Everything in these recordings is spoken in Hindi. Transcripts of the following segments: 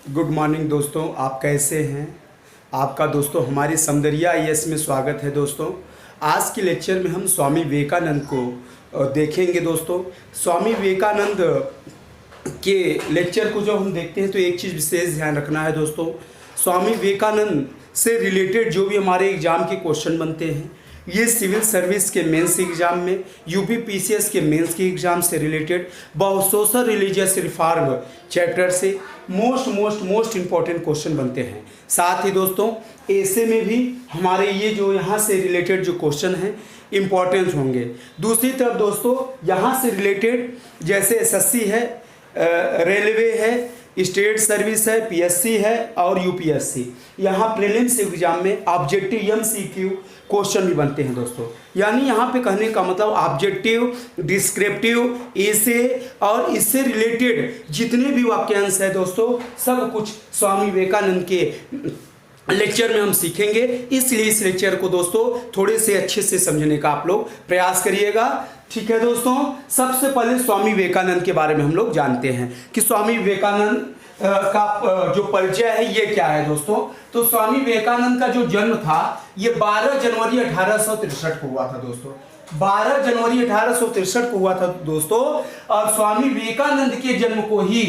गुड मॉर्निंग दोस्तों, आप कैसे हैं। आपका दोस्तों हमारी समदरिया आईएएस में स्वागत है। दोस्तों आज के लेक्चर में हम स्वामी विवेकानंद को देखेंगे। दोस्तों स्वामी विवेकानंद के लेक्चर को जब हम देखते हैं तो एक चीज़ विशेष ध्यान रखना है। दोस्तों स्वामी विवेकानंद से रिलेटेड जो भी हमारे एग्ज़ाम के क्वेश्चन बनते हैं, ये सिविल सर्विस के मेंस एग्ज़ाम में, यूपीपीसीएस के मेंस के एग्ज़ाम से रिलेटेड, बहुत सोशल रिलीजियस रिफॉर्म चैप्टर से मोस्ट इंपॉर्टेंट क्वेश्चन बनते हैं। साथ ही दोस्तों ऐसे में भी हमारे ये जो यहाँ से रिलेटेड जो क्वेश्चन हैं इम्पॉर्टेंस होंगे। दूसरी तरफ दोस्तों यहाँ से रिलेटेड जैसे एसएससी है, रेलवे है, स्टेट सर्विस है, पीएससी है और यूपीएससी, यहाँ प्रीलिम्स एग्जाम में ऑब्जेक्टिव एमसीक्यू क्वेश्चन भी बनते हैं। दोस्तों यानी यहाँ पे कहने का मतलब ऑब्जेक्टिव, डिस्क्रिप्टिव, एसे और इससे रिलेटेड जितने भी वाक्यांश है दोस्तों सब कुछ स्वामी विवेकानंद के लेक्चर में हम सीखेंगे। इसलिए इस लेक्चर को दोस्तों थोड़े से अच्छे से समझने का आप लोग प्रयास करिएगा। ठीक है दोस्तों, सबसे पहले स्वामी विवेकानंद के बारे में हम लोग जानते हैं कि स्वामी विवेकानंद का जो परिचय है ये क्या है। दोस्तों तो स्वामी विवेकानंद का जो जन्म था ये 12 जनवरी 1863 को हुआ था। दोस्तों 12 जनवरी 1863 को हुआ था दोस्तों। और स्वामी विवेकानंद के जन्म को ही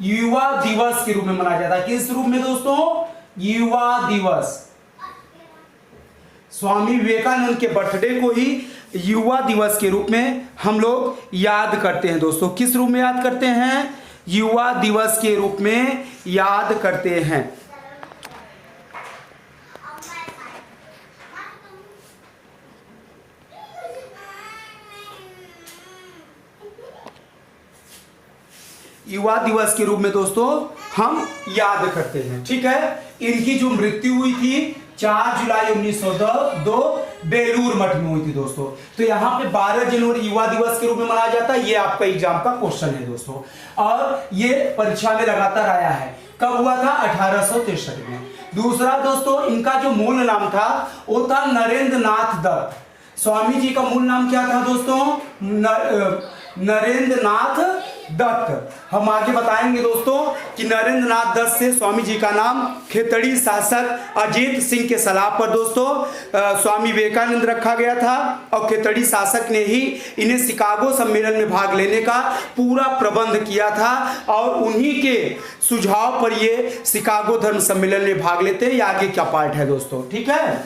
युवा दिवस के रूप में मनाया जाता है। किस रूप में दोस्तों? युवा दिवस। स्वामी विवेकानंद के बर्थडे को ही युवा दिवस के रूप में हम लोग याद करते हैं। दोस्तों किस रूप में याद करते हैं? युवा दिवस के रूप में याद करते हैं। युवा दिवस के रूप में दोस्तों हम याद करते हैं। ठीक है, इनकी जो मृत्यु हुई थी 4 जुलाई 1902 बेलूर मठ में हुई थी। दोस्तों तो यहाँ पे 12 जनवरी युवा दिवस के रूप में मनाया जाता है। ये आपका एग्जाम का क्वेश्चन है दोस्तों, और ये परीक्षा में लगातार आया है। कब हुआ था? 1863 में। दूसरा दोस्तों इनका जो मूल नाम था वो था नरेंद्र नाथ दत्त। स्वामी जी का मूल नाम क्या था दोस्तों? नरेंद्र नाथ दत्त। हम आगे बताएंगे दोस्तों कि नरेंद्र नाथ दत्त से स्वामी जी का नाम खेतड़ी शासक अजीत सिंह के सलाह पर दोस्तों स्वामी विवेकानंद रखा गया था। और खेतड़ी शासक ने ही इन्हें शिकागो सम्मेलन में भाग लेने का पूरा प्रबंध किया था, और उन्हीं के सुझाव पर ये शिकागो धर्म सम्मेलन में भाग लेते हैं। ये आगे क्या पार्ट है दोस्तों। ठीक है,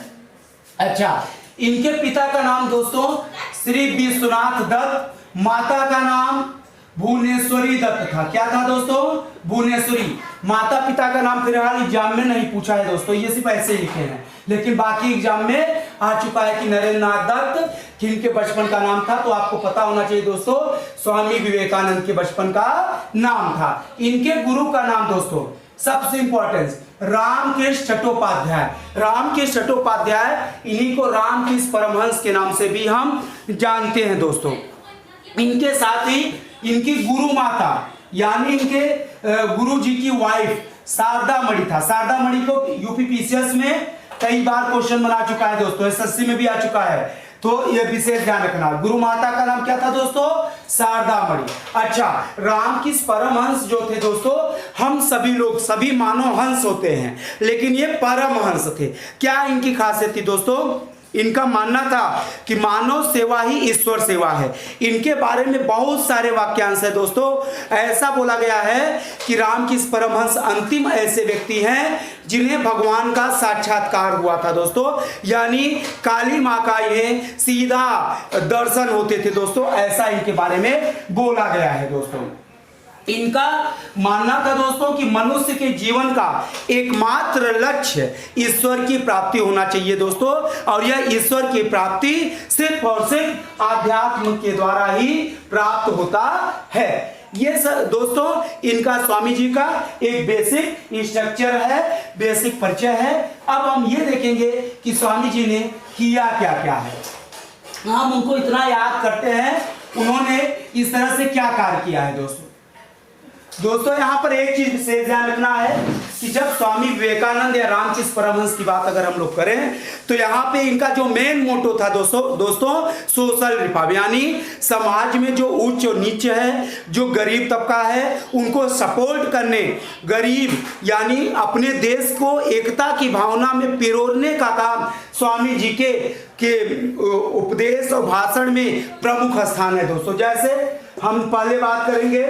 अच्छा इनके पिता का नाम दोस्तों श्री विश्वनाथ दत्त, माता का नाम भुवनेश्वरी दत्त था। क्या था दोस्तों? भुवनेश्वरी। माता पिता का नाम फिलहाल एग्जाम में नहीं पूछा है दोस्तों, ये सिर्फ ऐसे ही लिखे हैं, लेकिन बाकी एग्जाम में आ चुका है कि नरेंद्र नाथ दत्त जिनके बचपन का नाम था। तो आपको पता होना चाहिए दोस्तों स्वामी विवेकानंद के बचपन का नाम था। इनके गुरु का नाम दोस्तों सबसे इंपॉर्टेंस रामकृष्ण चट्टोपाध्याय। रामकृष्ण चट्टोपाध्याय, इन्हीं को रामकृष्ण परमहंस के नाम से भी हम जानते हैं दोस्तों। इनके साथ ही इनकी गुरु माता यानी इनके गुरु जी की वाइफ शारदा मणि था। शारदा मणि को यूपीपीसीएस में कई बार क्वेश्चन बना चुका है दोस्तों, एसएससी में भी आ चुका है, तो यह विशेष ध्यान रखना। गुरु माता का नाम क्या था दोस्तों? शारदा मणि। अच्छा, रामकृष्ण परमहंस जो थे दोस्तों, हम सभी लोग सभी मानव हंस होते हैं, लेकिन ये परमहंस थे। क्या इनकी खासियत थी दोस्तों? इनका मानना था कि मानव सेवा ही ईश्वर सेवा है। इनके बारे में बहुत सारे वाक्यांश है दोस्तों। ऐसा बोला गया है कि रामकृष्ण परमहंस अंतिम ऐसे व्यक्ति हैं जिन्हें भगवान का साक्षात्कार हुआ था दोस्तों, यानी काली माँ का इन्हें सीधा दर्शन होते थे दोस्तों। ऐसा इनके बारे में बोला गया है दोस्तों। इनका मानना था दोस्तों कि मनुष्य के जीवन का एकमात्र लक्ष्य ईश्वर की प्राप्ति होना चाहिए दोस्तों, और यह ईश्वर की प्राप्ति सिर्फ और सिर्फ आध्यात्म के द्वारा ही प्राप्त होता है। ये दोस्तों इनका स्वामी जी का एक बेसिक स्ट्रक्चर है, बेसिक परिचय है। अब हम ये देखेंगे कि स्वामी जी ने किया क्या क्या है। हम उनको इतना याद करते हैं उन्होंने इस तरह से क्या कार्य किया है दोस्तों। दोस्तों यहाँ पर एक चीज विशेष ध्यान रखना है कि जब स्वामी विवेकानंद या रामकृष्ण परमहंस की बात अगर हम लोग करें तो यहाँ पे इनका जो मेन मोटो था दोस्तों सोशल रिफॉर्म, यानी समाज में जो उच्च और नीच है, जो गरीब तबका है, उनको सपोर्ट करने, गरीब यानी अपने देश को एकता की भावना में पिरोने का काम स्वामी जी के उपदेश और भाषण में प्रमुख स्थान है दोस्तों। जैसे हम पहले बात करेंगे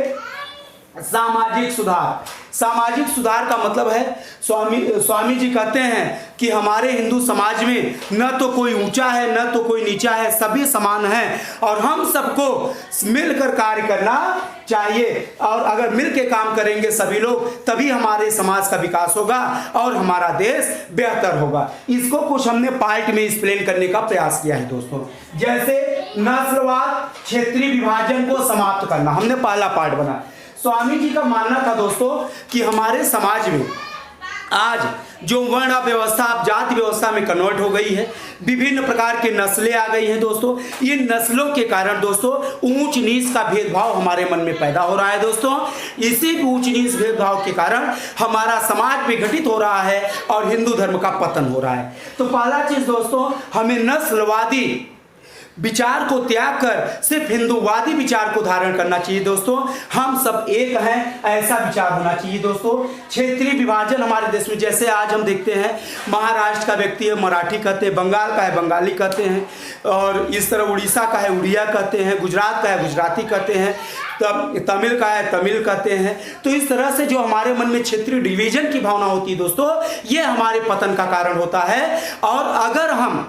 सामाजिक सुधार। सामाजिक सुधार का मतलब है स्वामी जी कहते हैं कि हमारे हिंदू समाज में न तो कोई ऊंचा है न तो कोई नीचा है, सभी समान हैं और हम सबको मिलकर कार्य करना चाहिए, और अगर मिलकर काम करेंगे सभी लोग तभी हमारे समाज का विकास होगा और हमारा देश बेहतर होगा। इसको कुछ हमने पार्ट में एक्सप्लेन करने का प्रयास किया है दोस्तों। जैसे नस्लवाद, क्षेत्रीय विभाजन को समाप्त करना, हमने पहला पार्ट बना। स्वामी जी का मानना था दोस्तों कि हमारे समाज में आज जो वर्ण व्यवस्था अब जाति व्यवस्था में कन्वर्ट हो गई है, विभिन्न प्रकार के नस्लें आ गई हैं दोस्तों। ये नस्लों के कारण दोस्तों ऊंच नीच का भेदभाव हमारे मन में पैदा हो रहा है दोस्तों। इसी ऊंच नीच भेदभाव के कारण हमारा समाज विघटित हो रहा है और हिंदू धर्म का पतन हो रहा है। तो पहला चीज दोस्तों, हमें नस्लवादी विचार को त्याग कर सिर्फ हिंदूवादी विचार को धारण करना चाहिए दोस्तों। हम सब एक हैं, ऐसा विचार होना चाहिए दोस्तों। क्षेत्रीय विभाजन हमारे देश में, जैसे आज हम देखते हैं महाराष्ट्र का व्यक्ति है मराठी कहते हैं, बंगाल का है बंगाली कहते हैं, और इस तरह उड़ीसा का है उड़िया कहते हैं, गुजरात का है गुजराती कहते हैं, तमिल का है तमिल कहते हैं। तो इस तरह से जो हमारे मन में क्षेत्रीय डिवीजन की भावना होती है दोस्तों, ये हमारे पतन का कारण होता है। और अगर हम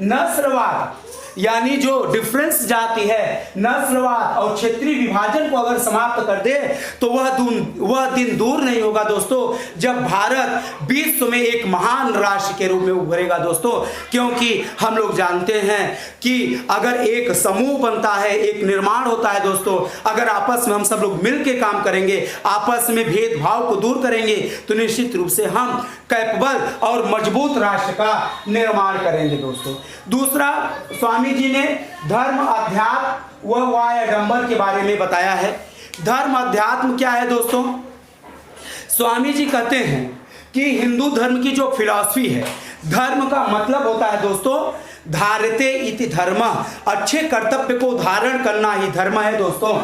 नस्लवाद यानी जो डिफरेंस जाति है, नस्लवाद और क्षेत्रीय विभाजन को अगर समाप्त कर दे तो वह दिन दूर नहीं होगा दोस्तों जब भारत विश्व में एक महान राष्ट्र के रूप में उभरेगा दोस्तों। क्योंकि हम लोग जानते हैं कि अगर एक समूह बनता है, एक निर्माण होता है दोस्तों, अगर आपस में हम सब लोग मिलकर काम करेंगे, आपस में भेदभाव को दूर करेंगे तो निश्चित रूप से हम कैपेबल और मजबूत राष्ट्र का निर्माण करेंगे दोस्तों। दूसरा, स्वामी जी ने धर्म अध्यात्म व वायडंबर के बारे में बताया है। धर्म अध्यात्म क्या है दोस्तों? स्वामी जी कहते हैं कि हिंदू धर्म की जो फिलॉसफी है, धर्म का मतलब होता है दोस्तों धारते इति धर्म, अच्छे कर्तव्य को धारण करना ही धर्म है दोस्तों।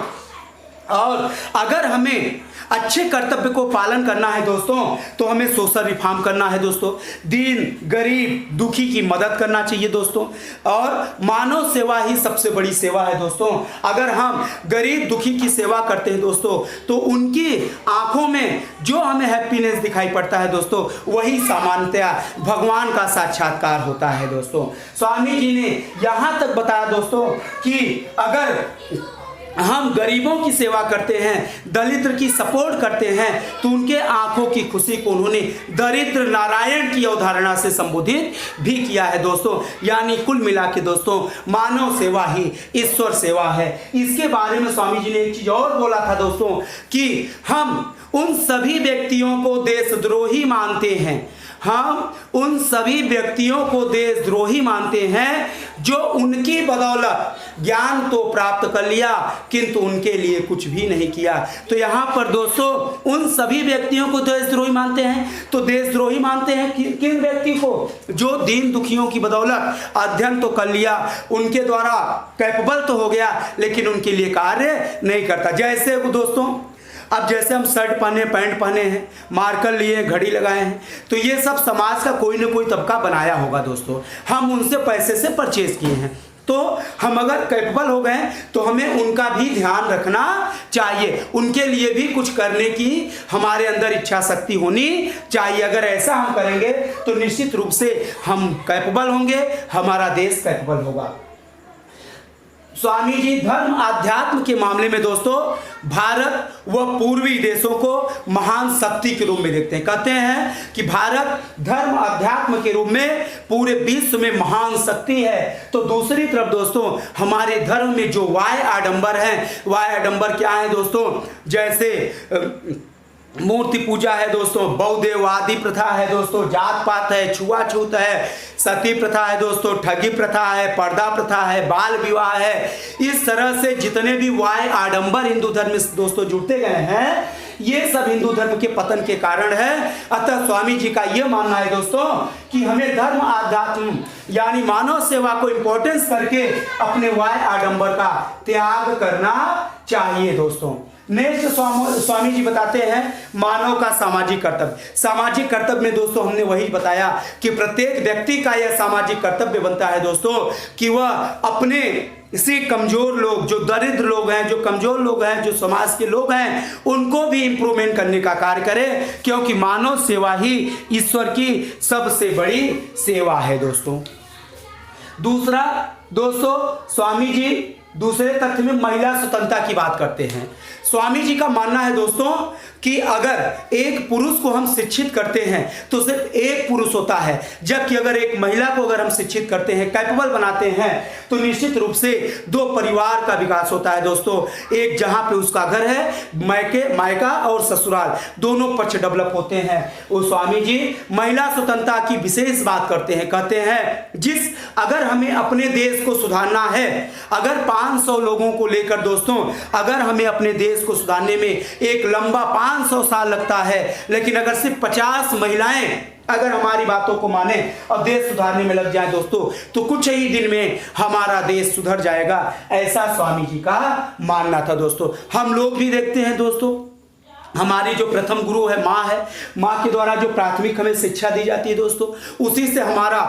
और अगर हमें अच्छे कर्तव्य को पालन करना है दोस्तों तो हमें सोशल रिफॉर्म करना है दोस्तों, दीन गरीब दुखी की मदद करना चाहिए दोस्तों, और मानव सेवा ही सबसे बड़ी सेवा है दोस्तों। अगर हम गरीब दुखी की सेवा करते हैं दोस्तों तो उनकी आंखों में जो हमें हैप्पीनेस दिखाई पड़ता है दोस्तों, वही सामान्यतया भगवान का साक्षात्कार होता है दोस्तों। स्वामी जी ने यहाँ तक बताया दोस्तों कि अगर हम गरीबों की सेवा करते हैं, दलित की सपोर्ट करते हैं तो उनके आंखों की खुशी को उन्होंने दरिद्र नारायण की अवधारणा से संबोधित भी किया है दोस्तों। यानी कुल मिला के दोस्तों मानव सेवा ही ईश्वर सेवा है। इसके बारे में स्वामी जी ने एक चीज और बोला था दोस्तों कि हम उन सभी व्यक्तियों को देशद्रोही मानते हैं, हम उन सभी व्यक्तियों को देशद्रोही मानते हैं जो उनकी बदौलत ज्ञान तो प्राप्त कर लिया किंतु उनके लिए कुछ भी नहीं किया। तो यहाँ पर दोस्तों उन सभी व्यक्तियों को देशद्रोही मानते हैं, तो देशद्रोही मानते हैं किन व्यक्ति को? जो दीन दुखियों की बदौलत अध्ययन तो कर लिया, उनके द्वारा कैपेबल तो हो गया लेकिन उनके लिए कार्य नहीं करता। जैसे वो दोस्तों अब जैसे हम शर्ट पहने पैंट पहने हैं, मार्कर लिए घड़ी लगाए हैं, तो ये सब समाज का कोई ना कोई तबका बनाया होगा दोस्तों, हम उनसे पैसे से परचेज किए हैं। तो हम अगर कैपेबल हो गए तो हमें उनका भी ध्यान रखना चाहिए, उनके लिए भी कुछ करने की हमारे अंदर इच्छा शक्ति होनी चाहिए। अगर ऐसा हम करेंगे तो निश्चित रूप से हम कैपेबल होंगे, हमारा देश कैपेबल होगा। स्वामी जी धर्म आध्यात्म के मामले में दोस्तों भारत व पूर्वी देशों को महान शक्ति के रूप में देखते हैं। कहते हैं कि भारत धर्म अध्यात्म के रूप में पूरे विश्व में महान शक्ति है। तो दूसरी तरफ दोस्तों हमारे धर्म में जो वाय आडंबर है, वाय आडंबर क्या है दोस्तों? जैसे मूर्ति पूजा है दोस्तों, बहुदेववादी प्रथा है दोस्तों, जात पात है, छुआछूत है, सती प्रथा है दोस्तों, ठगी प्रथा है, पर्दा प्रथा है, बाल विवाह है। इस तरह से जितने भी वाय आडंबर हिंदू धर्म में दोस्तों जुड़ते गए हैं, ये सब हिंदू धर्म के पतन के कारण है। अतः स्वामी जी का यह मानना है दोस्तों कि हमें धर्म आध्यात्म यानी मानव सेवा को इंपॉर्टेंस करके अपने वाय आडंबर का त्याग करना चाहिए दोस्तों। नेक्स्ट स्वामी जी बताते हैं मानव का सामाजिक कर्तव्य। सामाजिक कर्तव्य में दोस्तों हमने वही बताया कि प्रत्येक व्यक्ति का यह सामाजिक कर्तव्य बनता है दोस्तों कि वह अपने से कमजोर लोग, जो दरिद्र लोग हैं, जो कमजोर लोग हैं, जो समाज के लोग हैं, उनको भी इंप्रूवमेंट करने का कार्य करे, क्योंकि मानव सेवा ही ईश्वर की सबसे बड़ी सेवा है दोस्तों। दूसरा दोस्तों, स्वामी जी दूसरे तथ्य में महिला स्वतंत्रता की बात करते हैं। स्वामी जी का मानना है दोस्तों कि अगर एक पुरुष को हम शिक्षित करते हैं तो सिर्फ एक पुरुष होता है, जबकि अगर एक महिला को अगर हम शिक्षित करते हैं, कैपेबल बनाते हैं, तो निश्चित रूप से दो परिवार का विकास होता है दोस्तों। एक जहां पे उसका घर है, मायका और ससुराल, दोनों पक्ष डेवलप होते हैं। वो स्वामी जी महिला स्वतंत्रता की विशेष बात करते हैं, कहते हैं अगर हमें अपने देश को सुधारना है, अगर 500 लोगों को लेकर दोस्तों अगर हमें अपने देश को सुधारने में एक लंबा 500 साल लगता है, लेकिन अगर सिर्फ 50 महिलाएं अगर हमारी बातों को माने और देश सुधारने में लग जाए दोस्तों, तो कुछ ही दिन में हमारा देश सुधर जाएगा। ऐसा स्वामी जी का मानना था दोस्तों। हम लोग भी देखते हैं दोस्तों, हमारी जो प्रथम गुरु है माँ है, माँ के द्वारा जो प्राथमिक हमें शिक्षा दी जाती है दोस्तों, उसी से हमारा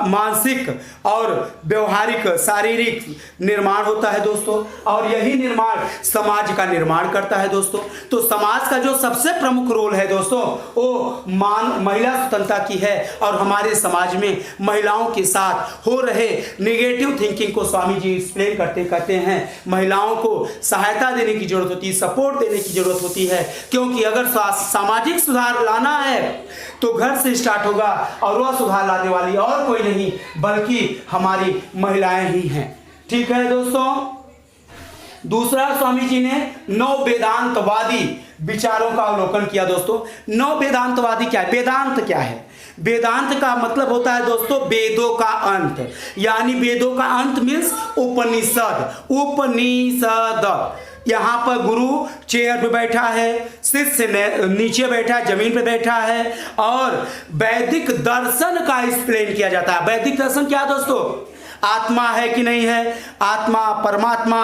मानसिक और व्यवहारिक शारीरिक निर्माण होता है दोस्तों, और यही निर्माण समाज का निर्माण करता है दोस्तों। तो समाज का जो सबसे प्रमुख रोल है दोस्तों वो महिला स्वतंत्रता की है, और हमारे समाज में महिलाओं के साथ हो रहे नेगेटिव थिंकिंग को स्वामी जी एक्सप्लेन कहते हैं महिलाओं को सहायता देने की जरूरत होती है, सपोर्ट देने की जरूरत होती है, क्योंकि अगर सामाजिक सुधार लाना है तो घर से स्टार्ट होगा, और वह सुधार लाने वाली और कोई नहीं बल्कि हमारी महिलाएं ही हैं। ठीक है दोस्तों। दूसरा, स्वामी जी ने 9 वेदांतवादी विचारों का अवलोकन किया दोस्तों। 9 वेदांतवादी क्या है? वेदांत क्या है? वेदांत का मतलब होता है दोस्तों वेदों का अंत, यानी वेदों का अंत मीन्स उपनिषद। यहाँ पर गुरु चेयर पे बैठा है, शिष्य नीचे बैठा है, जमीन पे बैठा है, और वैदिक दर्शन का एक्सप्लेन किया जाता है। वैदिक दर्शन क्या दोस्तों? आत्मा है कि नहीं है, आत्मा, परमात्मा,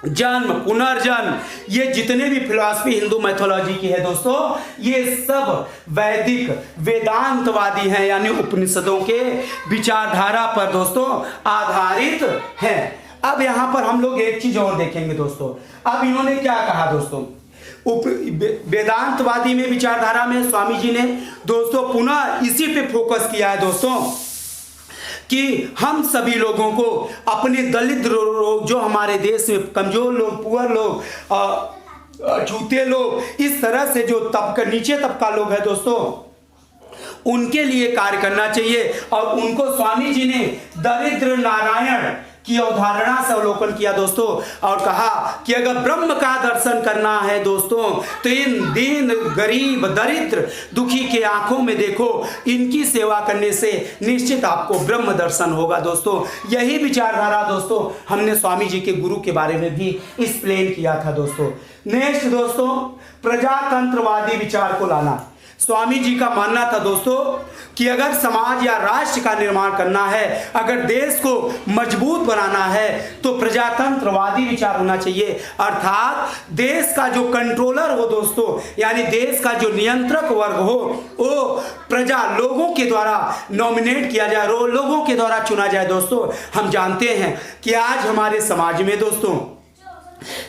जन्म, पुनर्जन्म, ये जितने भी फिलॉसफी हिंदू मैथोलॉजी की है दोस्तों, ये सब वैदिक वेदांतवादी हैं, यानी उपनिषदों के विचारधारा पर दोस्तों आधारित हैं। अब यहां पर हम लोग एक चीज और देखेंगे दोस्तों। अब इन्होंने क्या कहा दोस्तों? वेदांतवादी में विचारधारा में स्वामी जी ने दोस्तों पुनः इसी पे फोकस किया है दोस्तों कि हम सभी लोगों को अपने दलित लोग, जो हमारे देश में कमजोर लोग, पुअर लोग, छूते लोग, इस तरह से जो नीचे तबका लोग है दोस्तों, उनके लिए कार्य करना चाहिए। और उनको स्वामी जी ने दरिद्र नारायण की अवधारणा से अवलोकन किया दोस्तों, और कहा कि अगर ब्रह्म का दर्शन करना है दोस्तों तो इन दीन, गरीब, दरिद्र, दुखी के आंखों में देखो, इनकी सेवा करने से निश्चित आपको ब्रह्म दर्शन होगा दोस्तों। यही विचारधारा दोस्तों हमने स्वामी जी के गुरु के बारे में भी एक्सप्लेन किया था दोस्तों। नेक्स्ट दोस्तों, प्रजातंत्रवादी विचार को लाना। स्वामी जी का मानना था दोस्तों कि अगर समाज या राष्ट्र का निर्माण करना है, अगर देश को मजबूत बनाना है, तो प्रजातंत्रवादी विचार होना चाहिए। अर्थात देश का जो कंट्रोलर हो दोस्तों, यानी देश का जो नियंत्रक वर्ग हो, वो प्रजा, लोगों के द्वारा नॉमिनेट किया जाए, लोगों के द्वारा चुना जाए दोस्तों। हम जानते हैं कि आज हमारे समाज में दोस्तों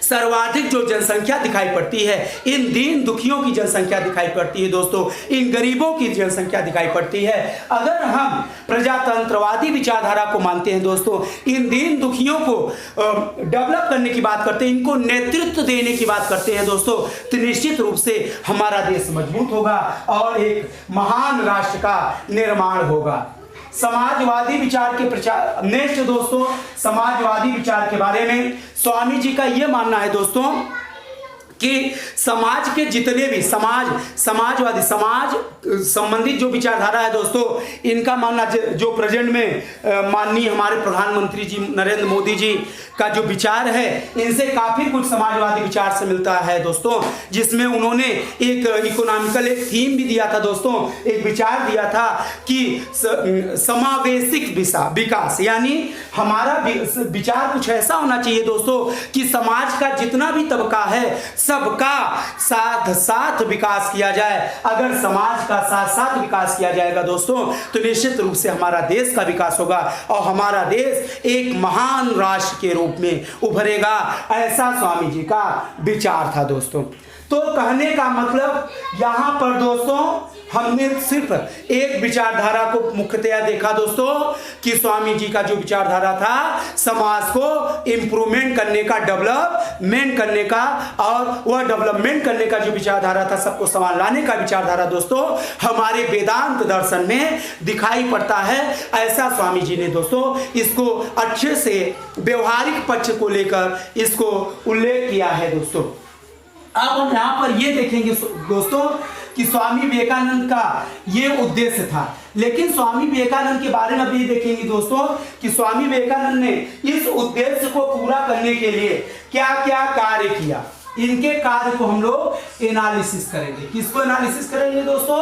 सर्वाधिक जो जनसंख्या दिखाई पड़ती है, इन दीन दुखियों की जनसंख्या दिखाई पड़ती है दोस्तों, इन गरीबों की जनसंख्या दिखाई पड़ती है। अगर हम प्रजातंत्रवादी विचारधारा को मानते हैं दोस्तों, इन दीन दुखियों को डेवलप करने की बात करते हैं, इनको नेतृत्व देने की बात करते हैं दोस्तों, तो निश्चित रूप से हमारा देश मजबूत होगा और एक महान राष्ट्र का निर्माण होगा। समाजवादी विचार के प्रचार। नेक्स्ट दोस्तों, समाजवादी विचार के बारे में स्वामी जी का यह मानना है दोस्तों कि समाज के जितने भी समाजवादी समाज संबंधित जो विचारधारा है दोस्तों, इनका मानना जो प्रेजेंट में माननीय हमारे प्रधानमंत्री जी नरेंद्र मोदी जी का जो विचार है, इनसे काफी कुछ समाजवादी विचार से मिलता है दोस्तों, जिसमें उन्होंने एक इकोनॉमिकल एक थीम भी दिया था दोस्तों, एक विचार दिया था कि समावेशिक विकास, यानी हमारा विचार कुछ ऐसा होना चाहिए दोस्तों कि समाज का जितना भी तबका है सबका साथ साथ विकास किया जाए। अगर समाज का साथ साथ विकास किया जाएगा दोस्तों, तो निश्चित रूप से हमारा देश का विकास होगा और हमारा देश एक महान राष्ट्र के रूप में उभरेगा। ऐसा स्वामी जी का विचार था दोस्तों। तो कहने का मतलब यहां पर दोस्तों हमने सिर्फ एक विचारधारा को मुख्यतया देखा दोस्तों कि स्वामी जी का जो विचारधारा था समाज को इंप्रूवमेंट करने का, डेवलपमेंट करने का, और वह डेवलपमेंट करने का जो विचारधारा था, सबको समान लाने का विचारधारा दोस्तों हमारे वेदांत दर्शन में दिखाई पड़ता है। ऐसा स्वामी जी ने दोस्तों इसको अच्छे से व्यवहारिक पक्ष को लेकर इसको उल्लेख किया है दोस्तों। अब हम यहां पर ये देखेंगे दोस्तों कि स्वामी विवेकानंद का ये उद्देश्य था, लेकिन स्वामी विवेकानंद के बारे में भी देखेंगे दोस्तों कि स्वामी विवेकानंद ने इस उद्देश्य को पूरा करने के लिए क्या क्या कार्य किया। इनके कार्य को हम लोग एनालिसिस करेंगे। किसको एनालिसिस करेंगे दोस्तों?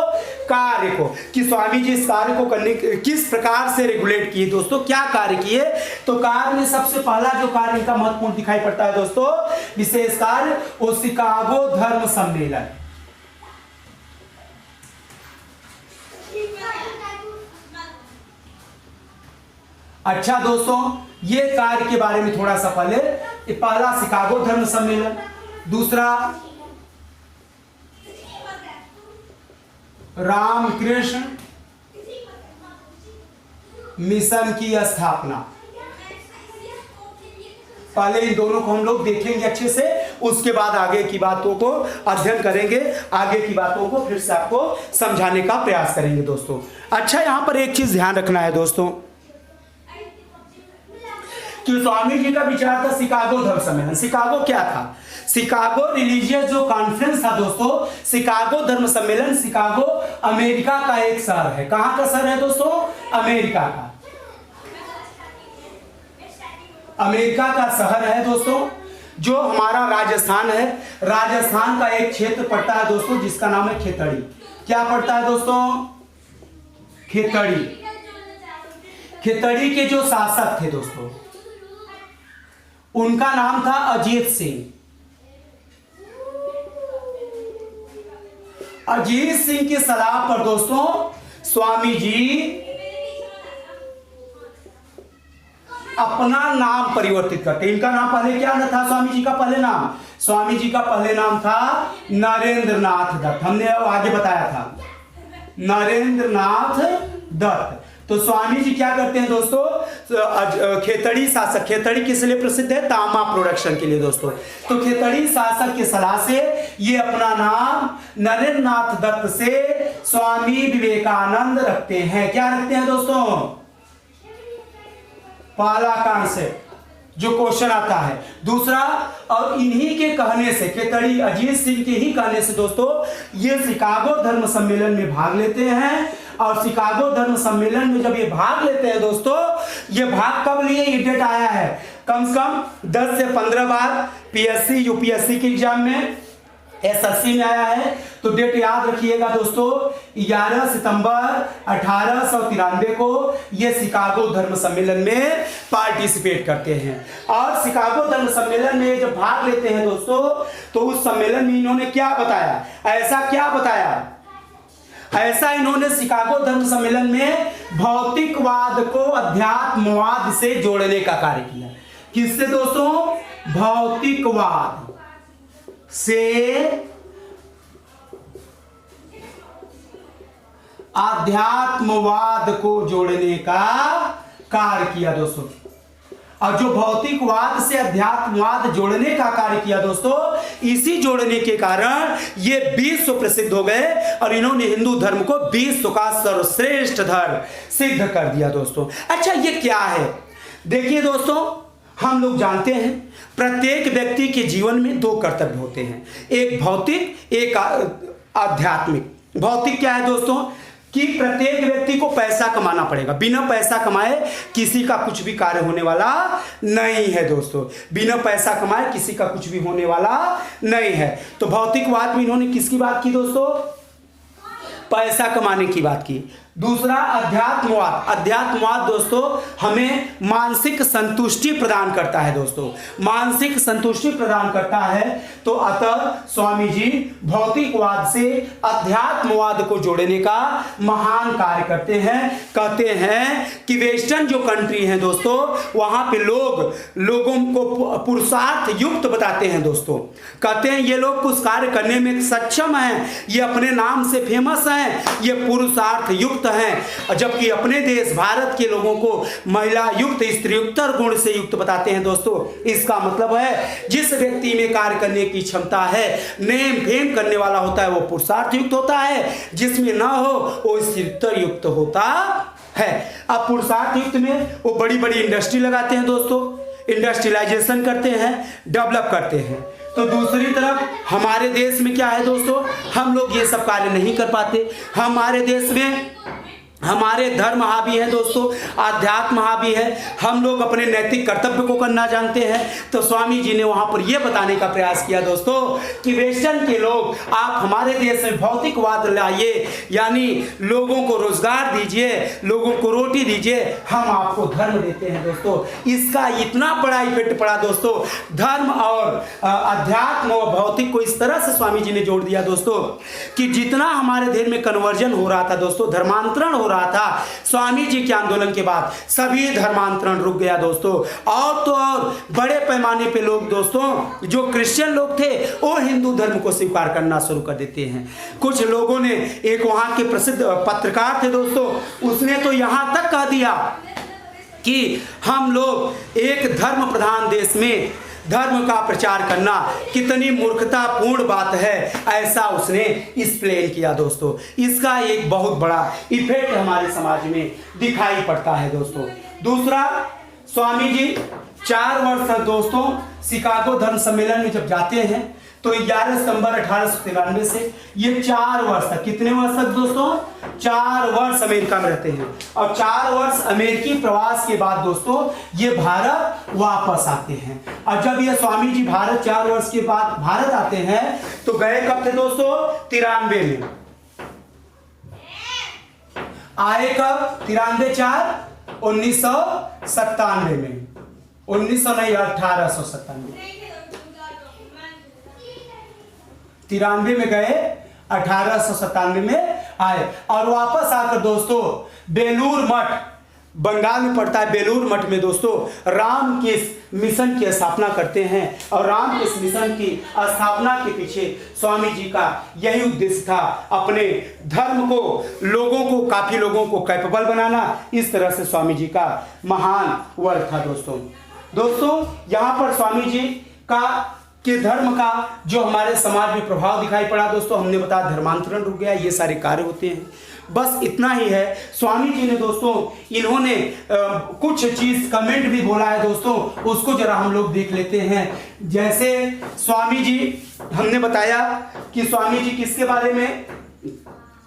कार्य को, कि स्वामी जी इस कार्य को करने किस प्रकार से रेगुलेट किए दोस्तों, क्या कार्य किए। तो कार्य में सबसे पहला जो कार्य इनका महत्वपूर्ण दिखाई पड़ता है दोस्तों, विशेष कार्य, वो शिकागो धर्म सम्मेलन। अच्छा दोस्तों, ये कार्य के बारे में थोड़ा सा पहला शिकागो धर्म सम्मेलन, दूसरा रामकृष्ण मिशन की स्थापना। पहले इन दोनों को हम लोग देखेंगे अच्छे से, उसके बाद आगे की बातों को अध्ययन करेंगे, आगे की बातों को फिर से आपको समझाने का प्रयास करेंगे दोस्तों। अच्छा, यहां पर एक चीज ध्यान रखना है दोस्तों कि स्वामी जी का विचार था शिकागो धर्म सम्मेलन। शिकागो क्या था? शिकागो रिलीजियस जो कॉन्फ्रेंस था दोस्तों, शिकागो धर्म सम्मेलन। शिकागो अमेरिका का एक शहर है। कहां का शहर है दोस्तों? अमेरिका का। अमेरिका का शहर है दोस्तों, जो हमारा राजस्थान है। राजस्थान का एक क्षेत्र पड़ता है दोस्तों जिसका नाम है खेतड़ी। क्या पड़ता है दोस्तों? खेतड़ी। खेतड़ी के जो शासक थे दोस्तों, उनका नाम था अजीत सिंह। अजीत सिंह की सलाह पर दोस्तों स्वामी जी अपना नाम परिवर्तित करते। इनका नाम पहले क्या था? स्वामी जी का पहले नाम, स्वामी जी का पहले नाम था नरेंद्र नाथ दत्त। हमने आगे बताया था नरेंद्र नाथ दत्त। तो स्वामी जी क्या करते हैं दोस्तों? खेतड़ी शासक, खेतड़ी किस लिए प्रसिद्ध है? तांबा प्रोडक्शन के लिए दोस्तों। तो खेतड़ी शासक की सलाह से ये अपना नाम नरेंद्र नाथ दत्त से स्वामी विवेकानंद रखते हैं। क्या रखते हैं दोस्तों? पहला कॉन्सेप्ट जो क्वेश्चन आता है। दूसरा, और इन्हीं के कहने से, खेतड़ी अजीत सिंह के ही कहने से दोस्तों ये शिकागो धर्म सम्मेलन में भाग लेते हैं। और शिकागो धर्म सम्मेलन में जब ये भाग लेते हैं दोस्तों, ये भाग कब लिए? ये डेट आया है कम से कम 10 से 15 बार पीएससी यूपीएससी के एग्जाम में, एसएससी में आया है। तो डेट याद रखिएगा दोस्तों, 11 सितंबर 1893 को ये शिकागो धर्म सम्मेलन में पार्टिसिपेट करते हैं। और शिकागो धर्म सम्मेलन में जब भाग लेते हैं दोस्तों, तो उस सम्मेलन में इन्होंने क्या बताया? ऐसा क्या बताया? ऐसा इन्होंने शिकागो धर्म सम्मेलन में भौतिकवाद को अध्यात्मवाद से जोड़ने का कार्य किया। किससे दोस्तों? भौतिकवाद से आध्यात्मवाद को जोड़ने का कार्य किया दोस्तों। और जो भौतिकवाद से अध्यात्मवाद जोड़ने का कार्य किया दोस्तों, इसी जोड़ने के कारण ये विश्व प्रसिद्ध हो गए और इन्होंने हिंदू धर्म को विश्व का सर्वश्रेष्ठ धर्म सिद्ध कर दिया दोस्तों। अच्छा, ये क्या है? देखिए दोस्तों, हम लोग जानते हैं प्रत्येक व्यक्ति के जीवन में दो कर्तव्य होते हैं, एक भौतिक एक आध्यात्मिक। भौतिक क्या है दोस्तों कि प्रत्येक व्यक्ति को पैसा कमाना पड़ेगा, बिना पैसा कमाए किसी का कुछ भी कार्य होने वाला नहीं है दोस्तों, बिना पैसा कमाए किसी का कुछ भी होने वाला नहीं है। तो भौतिकवाद में इन्होंने किसकी बात की दोस्तों, पैसा कमाने की बात की। दूसरा अध्यात्मवाद। अध्यात्मवाद दोस्तों हमें मानसिक संतुष्टि प्रदान करता है दोस्तों, मानसिक संतुष्टि प्रदान करता है। तो अतः स्वामी जी भौतिकवाद से अध्यात्मवाद को जोड़ने का महान कार्य करते हैं। कहते हैं कि वेस्टर्न जो कंट्री है दोस्तों वहां पे लोगों को पुरुषार्थ युक्त बताते हैं दोस्तों। कहते हैं ये लोग कुछ कार्य करने में सक्षम हैं, ये अपने नाम से फेमस हैं, ये पुरुषार्थ युक्त हैं, जबकि अपने देश भारत के लोगों को महिला युक्त स्त्रीयुक्तर गुण से युक्त बताते हैं दोस्तों। इसका मतलब है जिस व्यक्ति में कार्य करने की क्षमता है, नेम फेम करने वाला होता है, वो पुरुषार्थ युक्त होता है, जिसमें ना हो वो स्त्रीयुक्तर युक्त होता है। अब पुरुषार्थ युक्त में वो बड़ी बड़ी इंडस्ट्री लगाते हैं दोस्तों, इंडस्ट्रियलाइजेशन करते हैं, डेवलप करते हैं। तो दूसरी तरफ हमारे देश में क्या है दोस्तों, हम लोग ये सब कार्य नहीं कर पाते। हमारे देश में हमारे धर्म हावी है दोस्तों, आध्यात्म हावी है, हम लोग अपने नैतिक कर्तव्य को करना जानते हैं। तो स्वामी जी ने वहां पर यह बताने का प्रयास किया दोस्तों कि वेस्टर्न के लोग आप हमारे देश में भौतिकवाद लाइए, यानी लोगों को रोजगार दीजिए, लोगों को रोटी दीजिए, हम आपको धर्म देते हैं दोस्तों। इसका इतना बड़ा इफेक्ट पड़ा दोस्तों, धर्म और अध्यात्म और भौतिक को इस तरह से स्वामी जी ने जोड़ दिया दोस्तों कि जितना हमारे देश में कन्वर्जन हो रहा था दोस्तों, धर्मांतरण हो रहा था, स्वामी जी के आंदोलन के बाद सभी धर्मांतरण रुक गया दोस्तों। और तो और बड़े पैमाने पे लोग दोस्तों जो क्रिश्चियन लोग थे वो हिंदू धर्म को स्वीकार करना शुरू कर देते हैं। कुछ लोगों ने, एक वहां के प्रसिद्ध पत्रकार थे दोस्तों, उसने तो यहां तक कह दिया कि हम लोग एक धर्म प्रधान देश में धर्म का प्रचार करना कितनी मूर्खतापूर्ण बात है, ऐसा उसने एक्सप्लेन किया दोस्तों। इसका एक बहुत बड़ा इफेक्ट हमारे समाज में दिखाई पड़ता है दोस्तों। दूसरा, स्वामी जी 4 वर्ष दोस्तों शिकागो धर्म सम्मेलन में जब जाते हैं तो 11 सितंबर 1893 से ये 4 वर्ष तक, कितने वर्ष तक दोस्तों, 4 वर्ष अमेरिका में रहते हैं। और 4 वर्ष अमेरिकी प्रवास के बाद दोस्तों ये भारत वापस आते हैं। और जब ये स्वामी जी भारत 4 वर्ष के बाद भारत आते हैं तो गए कब थे दोस्तों, 93 में आए। कब, 93/4 1997 में, 1900 नहीं 1897, 93 में गए, 1897 में आए। और वापस आकर दोस्तों बेलूर मठ, बंगाल में पड़ता है, बेलूर मठ में दोस्तों राम के मिशन की स्थापना करते हैं। और राम के मिशन की स्थापना के पीछे स्वामी जी का यही उद्देश्य था, अपने धर्म को, लोगों को, काफी लोगों को कैपेबल बनाना। इस तरह से स्वामी जी का महान वर्क था दोस्तों। यहाँ पर स्वामी जी के धर्म का जो हमारे समाज में प्रभाव दिखाई पड़ा दोस्तों, हमने बताया धर्मांतरण रुक गया, ये सारे कार्य होते हैं। बस इतना ही है। स्वामी जी ने दोस्तों इन्होंने कुछ चीज कमेंट भी बोला है दोस्तों, उसको जरा हम लोग देख लेते हैं। जैसे स्वामी जी, हमने बताया कि स्वामी जी किसके बारे में,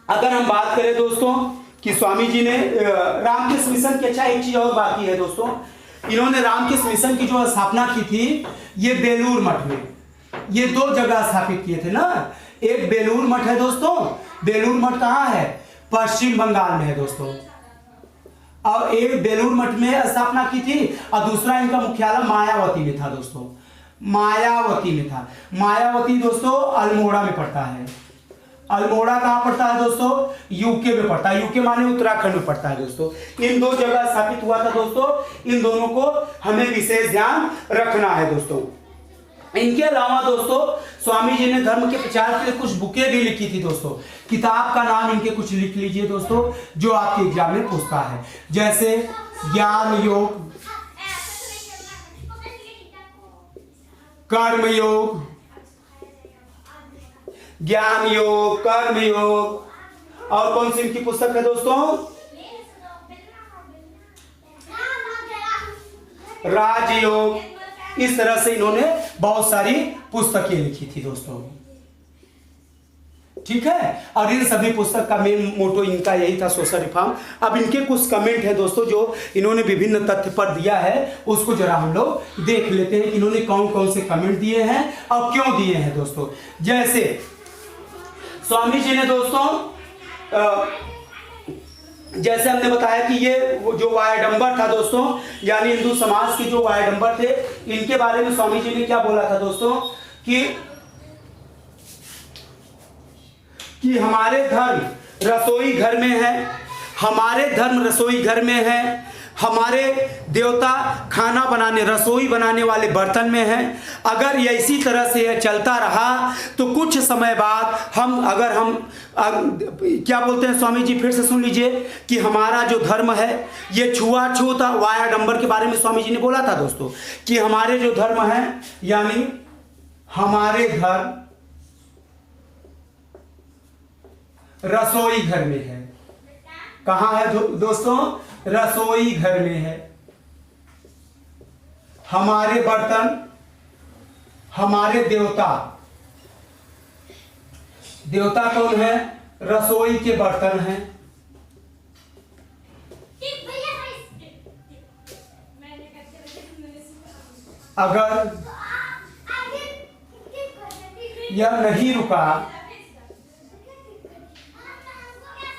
अगर हम बात करें दोस्तों कि स्वामी जी ने रामकृष्ण मिशन की, अच्छा एक चीज और बाकी है दोस्तों, इन्होंने रामकृष्ण मिशन की जो स्थापना की थी ये बेलूर मठ में, ये 2 जगह स्थापित किए थे ना। एक बेलूर मठ है दोस्तों, बेलूर मठ कहाँ है, पश्चिम बंगाल में है दोस्तों। और एक बेलूर मठ में स्थापना की थी और दूसरा इनका मुख्यालय मायावती में था दोस्तों, मायावती में था। मायावती दोस्तों अल्मोड़ा में पड़ता है। अल्मोड़ा कहाँ पड़ता है दोस्तों, यूके में पड़ता है, यूके माने उत्तराखंड में पड़ता है दोस्तों। इन 2 जगह स्थापित हुआ था दोस्तों, इन दोनों को हमें विशेष ध्यान रखना है दोस्तों। इनके अलावा दोस्तों स्वामी जी ने धर्म के प्रचार के लिए कुछ बुकें भी लिखी थी दोस्तों। किताब का नाम इनके कुछ लिख लीजिए दोस्तों, जो आपके एग्जाम में पूछता है। जैसे ज्ञान योग, कर्म योग, ज्ञान योग, कर्म योग, और कौन सी इनकी पुस्तक है दोस्तों, राजयोग, इस तरह से इन्होंने बहुत सारी पुस्तकें लिखी थी दोस्तों। ठीक है, और इन सभी पुस्तक का मेन मोटो इनका यही था, सोशल रिफॉर्म। अब इनके कुछ कमेंट हैं दोस्तों जो इन्होंने विभिन्न तथ्य पर दिया है, उसको जरा हम लोग देख लेते हैं कि इन्होंने कौन कौन से कमेंट दिए हैं और क्यों दिए हैं दोस्तों। जैसे स्वामी जी ने दोस्तों जैसे हमने बताया कि ये जो वायडंबर था दोस्तों, यानी हिंदू समाज के जो वायडंबर थे, इनके बारे में स्वामी जी ने क्या बोला था दोस्तों कि हमारे धर्म रसोई घर में है, हमारे धर्म रसोई घर में है, हमारे देवता खाना बनाने रसोई बनाने वाले बर्तन में हैं। अगर ये इसी तरह से यह चलता रहा तो कुछ समय बाद क्या बोलते हैं स्वामी जी, फिर से सुन लीजिए कि हमारा जो धर्म है ये छुआछूत वायाडंबर के बारे में स्वामी जी ने बोला था दोस्तों कि हमारे जो धर्म है, यानी हमारे धर्म रसोई घर में है। कहां है दोस्तों? रसोई घर में है। हमारे बर्तन, हमारे देवता कौन है? रसोई के बर्तन हैं। अगर यह नहीं रुका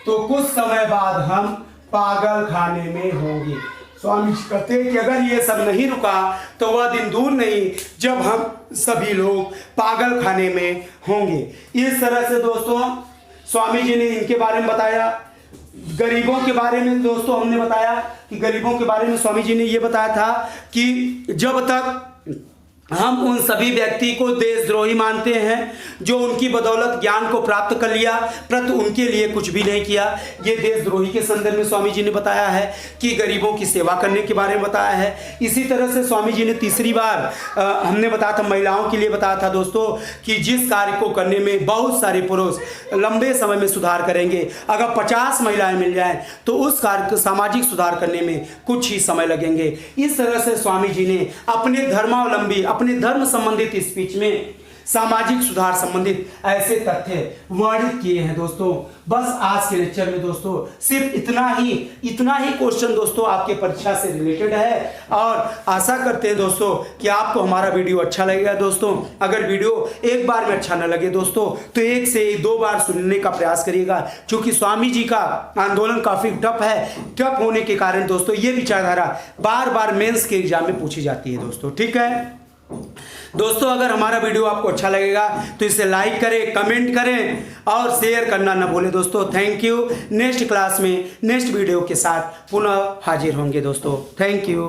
तो कुछ समय बाद हम पागल खाने में होंगे। स्वामी जी कहते हैं कि अगर ये सब नहीं रुका तो वह दिन दूर नहीं जब हम सभी लोग पागल खाने में होंगे। इस तरह से दोस्तों स्वामी जी ने इनके बारे में बताया। गरीबों के बारे में दोस्तों हमने बताया कि गरीबों के बारे में स्वामी जी ने ये बताया था कि जब तक हम उन सभी व्यक्ति को देशद्रोही मानते हैं जो उनकी बदौलत ज्ञान को प्राप्त कर लिया परंतु उनके लिए कुछ भी नहीं किया। ये देशद्रोही के संदर्भ में स्वामी जी ने बताया है कि गरीबों की सेवा करने के बारे में बताया है। इसी तरह से स्वामी जी ने तीसरी बार हमने बताया था महिलाओं के लिए बताया था दोस्तों कि जिस कार्य को करने में बहुत सारे पुरुष लंबे समय में सुधार करेंगे, अगर 50 महिलाएं मिल जाएं तो उस कार्य सामाजिक सुधार करने में कुछ ही समय लगेंगे। इस तरह से स्वामी जी ने अपने धर्मावलंबी अपने धर्म संबंधित स्पीच में सामाजिक सुधार संबंधित ऐसे तथ्य वर्णित किए हैं दोस्तों। बस आज के लेक्चर में दोस्तों सिर्फ इतना ही क्वेश्चन दोस्तों आपके परीक्षा से रिलेटेड है और आशा करते हैं दोस्तों कि आपको हमारा वीडियो अच्छा लगेगा। दोस्तों अगर वीडियो एक बार में अच्छा न लगे दोस्तों तो 1 से 2 बार सुनने का प्रयास करिएगा, क्योंकि स्वामी जी का आंदोलन काफी टफ है। टफ होने के कारण दोस्तों ये विचारधारा बार बार मेंस के एग्जाम में पूछी जाती है दोस्तों। ठीक है दोस्तों, अगर हमारा वीडियो आपको अच्छा लगेगा तो इसे लाइक करें, कमेंट करें और शेयर करना ना भूलें दोस्तों। Thank you. नेक्स्ट क्लास में नेक्स्ट वीडियो के साथ पुनः हाजिर होंगे दोस्तों। Thank you.